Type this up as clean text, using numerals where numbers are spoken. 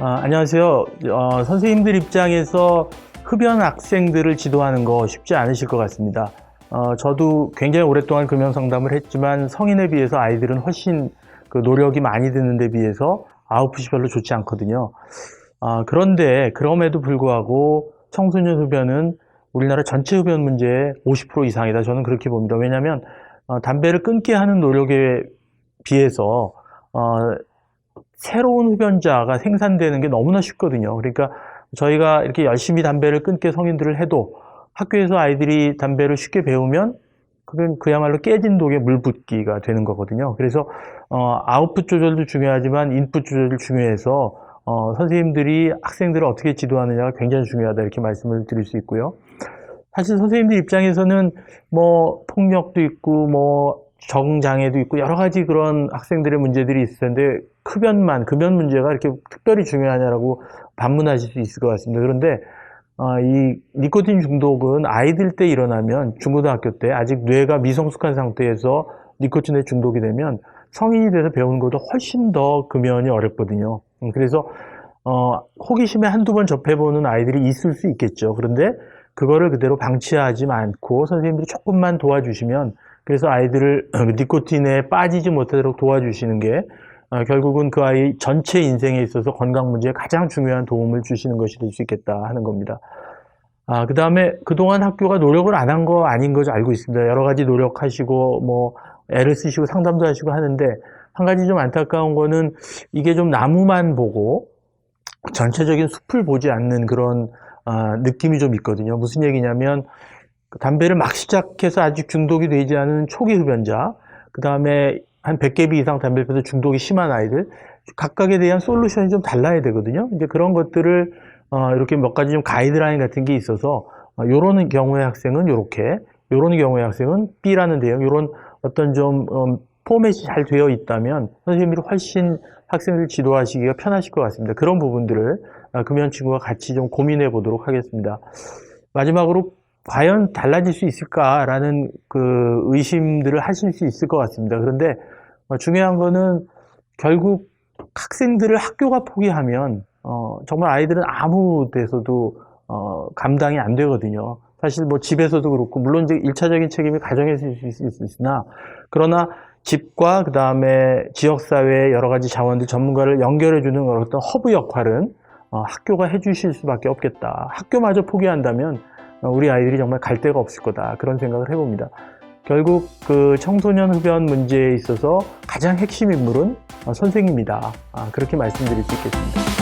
안녕하세요. 선생님들 입장에서 흡연 학생들을 지도하는 거 쉽지 않으실 것 같습니다. 저도 굉장히 오랫동안 금연 상담을 했지만 성인에 비해서 아이들은 훨씬 그 노력이 많이 드는 데 비해서 아웃풋이 별로 좋지 않거든요. 그런데 그럼에도 불구하고 청소년 흡연은 우리나라 전체 흡연 문제의 50% 이상이다. 저는 그렇게 봅니다. 왜냐하면 담배를 끊게 하는 노력에 비해서 새로운 흡연자가 생산되는 게 너무나 쉽거든요. 그러니까 저희가 이렇게 열심히 담배를 끊게 성인들을 해도 학교에서 아이들이 담배를 쉽게 배우면 그건 그야말로 깨진 독에 물 붓기가 되는 거거든요. 그래서 아웃풋 조절도 중요하지만 인풋 조절도 중요해서 선생님들이 학생들을 어떻게 지도하느냐가 굉장히 중요하다 이렇게 말씀을 드릴 수 있고요. 사실 선생님들 입장에서는 뭐 폭력도 있고 뭐 적응장애도 있고 여러 가지 그런 학생들의 문제들이 있을 텐데 금연 문제가 이렇게 특별히 중요하냐라고 반문하실 수 있을 것 같습니다. 그런데 이 니코틴 중독은 아이들 때 일어나면 중고등학교 때 아직 뇌가 미성숙한 상태에서 니코틴에 중독이 되면 성인이 돼서 배우는 것보다 훨씬 더 금연이 어렵거든요. 그래서 호기심에 한두 번 접해보는 아이들이 있을 수 있겠죠. 그런데 그거를 그대로 방치하지 않고 선생님들이 조금만 도와주시면 그래서 아이들을 니코틴에 빠지지 못하도록 도와주시는 게 결국은 그 아이 전체 인생에 있어서 건강 문제에 가장 중요한 도움을 주시는 것이 될 수 있겠다 하는 겁니다. 그 다음에 그동안 학교가 노력을 안 한 거 아닌 거 알고 있습니다. 여러 가지 노력하시고 뭐 애를 쓰시고 상담도 하시고 하는데 한 가지 좀 안타까운 거는 이게 좀 나무만 보고 전체적인 숲을 보지 않는 그런 느낌이 좀 있거든요. 무슨 얘기냐면 담배를 막 시작해서 아직 중독이 되지 않은 초기 흡연자, 그 다음에 한 100개비 이상 담배를 피워서 중독이 심한 아이들, 각각에 대한 솔루션이 좀 달라야 되거든요. 이제 그런 것들을 이렇게 몇 가지 좀 가이드라인 같은 게 있어서 요런 경우의 학생은 요렇게, 요런 경우의 학생은 B라는 대형, 요런 어떤 좀 포맷이 잘 되어 있다면 선생님들이 훨씬 학생을 지도하시기가 편하실 것 같습니다. 그런 부분들을 금연 친구와 같이 좀 고민해 보도록 하겠습니다. 마지막으로 과연 달라질 수 있을까라는 그 의심들을 하실 수 있을 것 같습니다. 그런데 중요한 거는 결국 학생들을 학교가 포기하면 정말 아이들은 아무 데서도 감당이 안 되거든요. 사실 뭐 집에서도 그렇고 물론 이제 1차적인 책임이 가정에서 있을 수 있으나 그러나 집과 그 다음에 지역사회의 여러 가지 자원들 전문가를 연결해주는 어떤 허브 역할은 학교가 해주실 수밖에 없겠다. 학교마저 포기한다면 우리 아이들이 정말 갈 데가 없을 거다. 그런 생각을 해봅니다. 결국 그 청소년 흡연 문제에 있어서 가장 핵심 인물은 선생님이다. 그렇게 말씀드릴 수 있겠습니다.